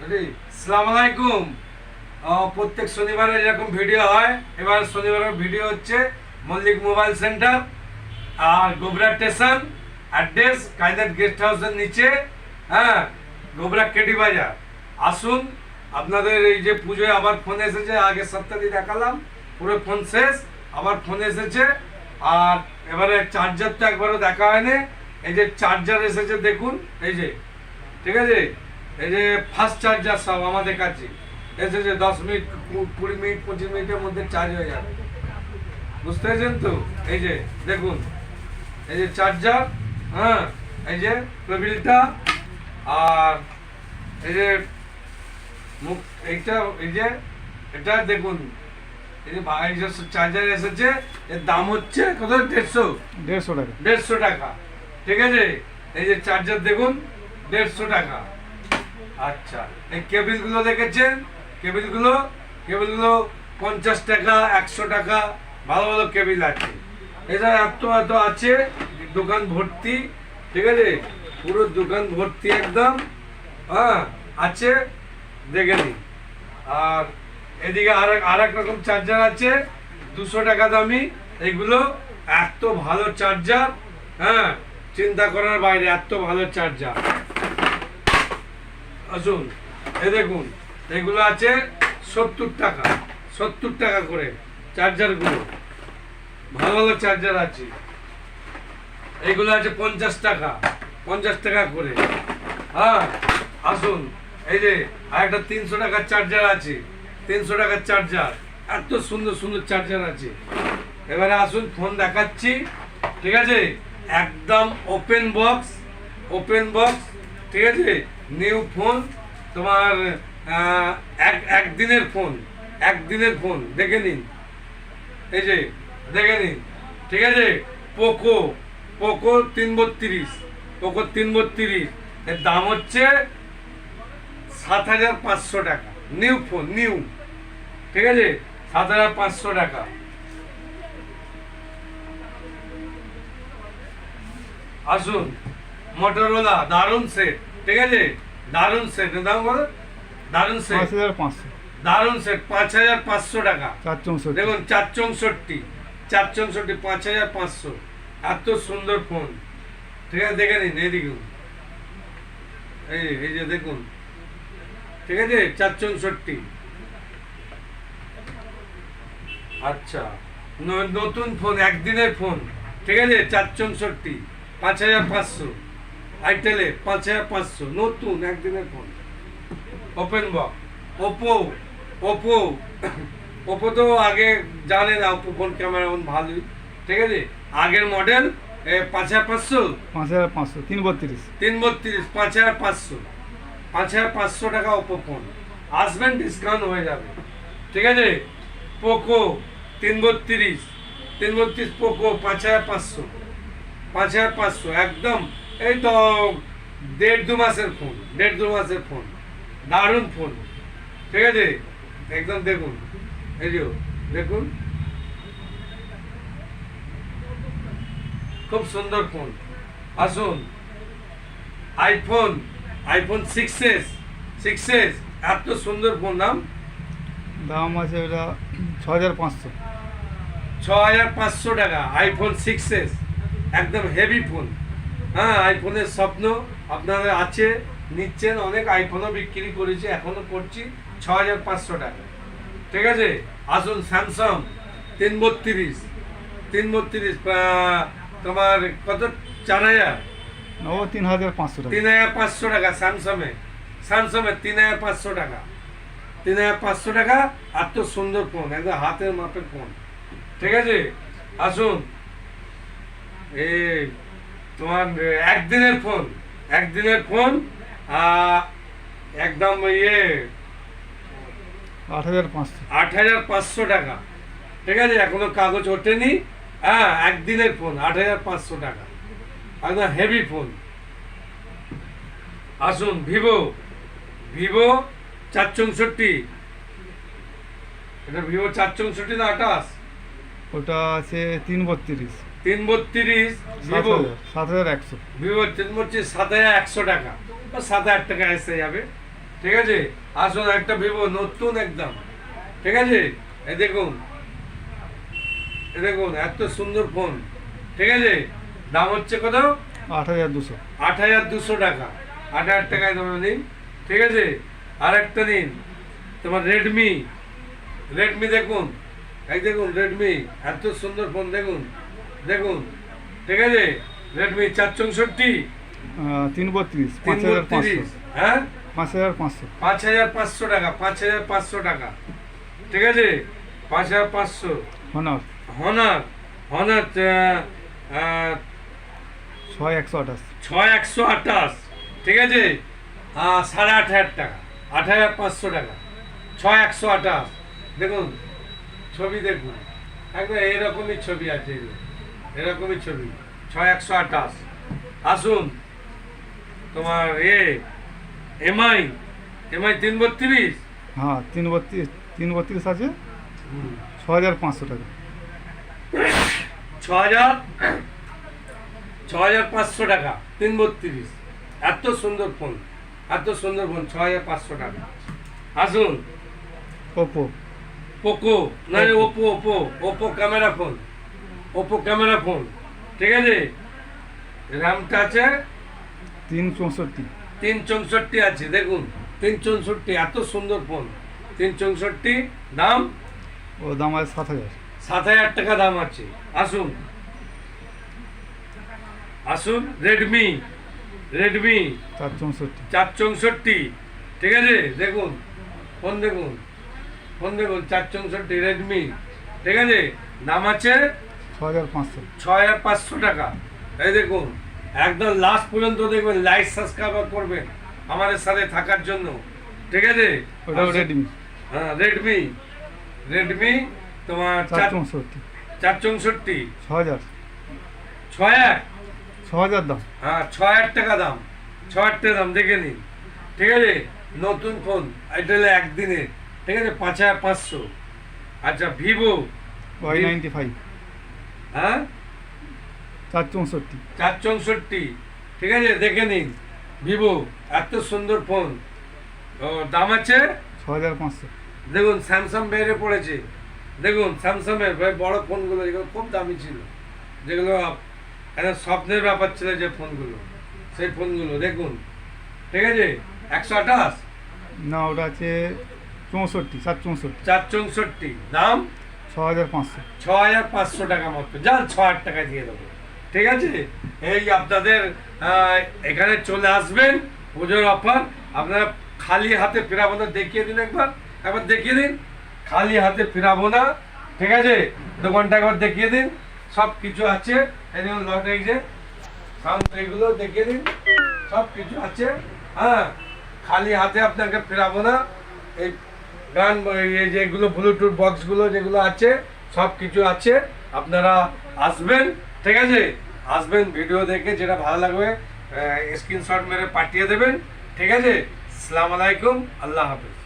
আসসালামু আলাইকুম। প্রত্যেক শনিবারে এরকম ভিডিও হয়। এবার শনিবারের ভিডিও হচ্ছে মল্লিক মোবাইল সেন্টার আর গোবরা স্টেশন, অ্যাড্রেস কায়নাত গেস্ট হাউসের নিচে, হ্যাঁ, গোবরা কেটি বাজার। আসুন, আপনাদের এই যে পুজোয় আবার ফোন এসেছে, আগের সপ্তাহে দেখালাম, পুরো ফোন শেষ, আবার ফোন এসেছে। আর এবারে চার্জার তো একবারও দেখা হয়নি। এই যে চার্জার এসেছে দেখুন, এই যে, ঠিক আছে, এই যে ফাস্ট চার্জার সব আমাদের কাছে এসেছে। 10 মিনিট, 20 মিনিট, 25 মিনিটের মধ্যে চার্জ হয়ে যাবে, বুঝতে পেরেছেন তো? এই যে দেখুন, এই যে চার্জার, হ্যাঁ, এই যে কেবিলটা, আর এই যে মুখ, এইটা, এই যে এটা দেখুন, এই যে চার্জার এসেছে। এর দাম হচ্ছে কত? 150 টাকা। 150 টাকা, ঠিক আছে। এই যে চার্জার দেখুন, 150 টাকা। আচ্ছা, এই কেবিলগুলো দেখেছেন? কেবিলগুলো 50 টাকা, 100 টাকা, ভালো ভালো কেবিল আছে। এটা এত এত আছে, দোকান ভর্তি, ঠিক আছে, পুরো দোকান ভর্তি একদম, হ্যাঁ, আছে, দেখে নিন। আর এদিকে আর এক রকম চার্জার আছে, 200 টাকা দামি। এইগুলো এত ভালো চার্জার, হ্যাঁ, চিন্তা করার বাইরে, এত ভালো চার্জার। আসুন, এই দেখুন, এগুলো আছে 70 টাকা, 70 টাকা করে চার্জারগুলো, ভালো ভালো চার্জার আছে। এইগুলো আছে 50 টাকা, 50 টাকা করে, হ্যাঁ। আসুন, এই যে আরেকটা 300 টাকার চার্জার আছে, 300 টাকার চার্জার, এত সুন্দর সুন্দর চার্জার আছে। এবারে আসুন, ফোন দেখাচ্ছি, ঠিক আছে, একদম ওপেন বক্স, ওপেন বক্স, ঠিক আছে, নিউ ফোন, তোমার একদিনের ফোন, একদিনের ফোন, দেখে নিন, এই যে দেখে নিন, ঠিক আছে। পোকো 332, পোকো 332, এর দাম হচ্ছে 7,500 টাকা, নিউ ফোন, নিউ, ঠিক আছে, 7,500 টাকা। আসুন, মোটরোলা দারুন সেট, ঠিক আছে, দারুন সেট, দাম কত? দারুন সেট, 5,500। দারুন সেট, 5,500 টাকা। 464। দেখুন, 464, 464, 5,500, এত সুন্দর ফোন, ঠিক আছে, দেখে নিন। এই দেখুন, এই যে দেখুন, ঠিক আছে, 464। আচ্ছা, নতুন ফোন, একদিনের ফোন, ঠিক আছে, 464, 5,500, আইটেলে 5,500, নতুন একদিনের phone, open box. Oppo, Oppo Oppo তো আগে জানেন, ওপো ফোন ক্যামেরা ভালোই, ঠিক আছে, আগের মডেল, 5,500, 5,500, 332। 332, 5,500, 5,500 টাকা ওপো ফোন। আসবেন, ডিসকাউন্ট হয়ে যাবে, ঠিক আছে। পোকো 332 পোকো 5,500, 5,500, একদম, এই তো 1.5-2 মাসের ফোন, 1.5-2 মাসের ফোন, দারুণ ফোন, ঠিক আছে, একদম দেখুন, এই যে দেখুন, খুব সুন্দর ফোন। আসুন, আইফোন 6s, এত সুন্দর ফোন, দাম আছে ওটা 6,500। 6,500 টাকা, আইফোন 6s, একদম হেভি ফোন, হ্যাঁ। আইফোনের স্বপ্ন আপনাদের আছে, নিচ্ছেন, অনেক আইফোনও বিক্রি করেছি, এখনো করছি, 6,500 টাকা, ঠিক আছে। আসুন, স্যামসাং 332, তোমার কত? 4,000, ও 3,500 টাকা। 3,500 টাকা স্যামসাংয়ে, 3,500 টাকা, 3,500 টাকা, এত সুন্দর ফোন, একদম হাতের মাপের ফোন, ঠিক আছে। আসুন, এই তোমার একদিনের ফোন, একদিনের ফোন, একদম 8,500। 8,500 টাকা, ঠিক আছে, এখনো কাগজ ওঠেনি, হ্যাঁ, একদিনের ফোন, 8,500 টাকা, একদম হেভি ফোন। আসুন, ভিভো 464, এটা ভিভো 464 না 28? ওটা আছে 332। 332, ভিভো 7,100। ভিভো 332, 7,100 টাকা, 7,000 টাকা এসে যাবে, ঠিক আছে, আসুন একটা ভিভো নতুন একদম, ঠিক আছে, এই দেখুন, এই দেখুন এত সুন্দর ফোন, ঠিক আছে, দাম হচ্ছে কত? 8200। 8200 টাকা, 8000 টাকায় তোমার নিন, ঠিক আছে। আর একটা নিন তোমার রেডমি, রেডমি দেখুন, এই দেখুন রেডমি এত সুন্দর ফোন, দেখুন দেখুন, ঠিক আছে, রেডমি 464, 332, 332, 5500। হ্যাঁ 5500। 5500 টাকা, 5500 টাকা, ঠিক আছে, 5500। Honours honours, honours 6128। 6128, ঠিক আছে, 8500 টাকা, 8500 টাকা, 6128। দেখুন ছবি দেখুন, একদম এরকমই ছবি আছে, এরকমই ছবি, 6128। আসুন তোমার এমআই, এমআই 332, হ্যাঁ 332 আছে, 6500 টাকা। 6500 টাকা, 332, এত সুন্দর ফোন, এত সুন্দর ফোন, 6500 টাকা। আসুন ওপো, পোকো, না Oppo, Oppo, Oppo camera phone, Oppo camera phone, ঠিক আছে, র্যামটা আছে 364। 364 আছে, দেখুন 364, এত সুন্দর ফোন, 364, দাম ও দাম আছে 7000। 7000 টাকা দাম আছে। আসুন, আসুন রেডমি, রেডমি 464। 464, ঠিক আছে, দেখুন ফোন, দেখুন ফোন, দেখুন 464 রেডমি, ঠিক আছে, দাম আছে 6500। 6500 টাকা। এই দেখুন একদম লাস্ট পর্যন্ত দেখবেন, লাইক সাবস্ক্রাইব করবেন আমাদের সাথে থাকার জন্য, ঠিক আছে। ওটাও রেডমি, হ্যাঁ রেডমি, রেডমি তোমার 464। 464, 6000। 61, 6000 দাম। হ্যাঁ 6000 টাকা দাম, 6000 টাকা দাম, দেখে নিন, ঠিক আছে, নতুন ফোন, এটা হলো একদিনের, ঠিক আছে, 5500। আচ্ছা ভিভো Y95, হ্যাঁ 464। 464, ঠিক আছে, দেখে নিন ভিভো, এত সুন্দর ফোন, ও দাম আছে 6500। দেখুন স্যামসাং বেরিয়ে পড়েছে, দেখুন স্যামসাংয়ের বড় ফোনগুলো যেগুলো খুব দামি ছিল, যেগুলো একটা স্বপ্নের ব্যাপার ছিল যে ফোনগুলো, সেই ফোনগুলো দেখুন, ঠিক আছে, 128, না ওটা আছে 64, 764। 464, দাম 6500। 6500 টাকা মাত্র, যান 6000 টাকা দিয়ে দেবো, ঠিক আছে। এই আপনাদের এখানে চলে আসবেন, পুজোর অফার, আপনারা খালি হাতে ফেরাবো না, দেখিয়ে দিন একবার, একবার দেখিয়ে দিন, খালি হাতে ফেরাবো না, ঠিক আছে, দোকানটা একবার দেখিয়ে দিন, সব কিছু আছে, এই দেখুন লট, এই যে সাউন্ড, এইগুলো দেখিয়ে দিন, সব কিছু আছে, হ্যাঁ, খালি হাতে আপনাকে ফেরাবো না। এই গান, এই যেগুলো ব্লুটুথ বক্সগুলো যেগুলো আছে, সব কিছু আছে, আপনারা আসবেন, ঠিক আছে, আসবেন, ভিডিও দেখে যেটা ভালো লাগবে স্ক্রিনশট মেরে পাঠিয়ে দেবেন, ঠিক আছে। আসসালামু আলাইকুম, আল্লাহ হাফেজ।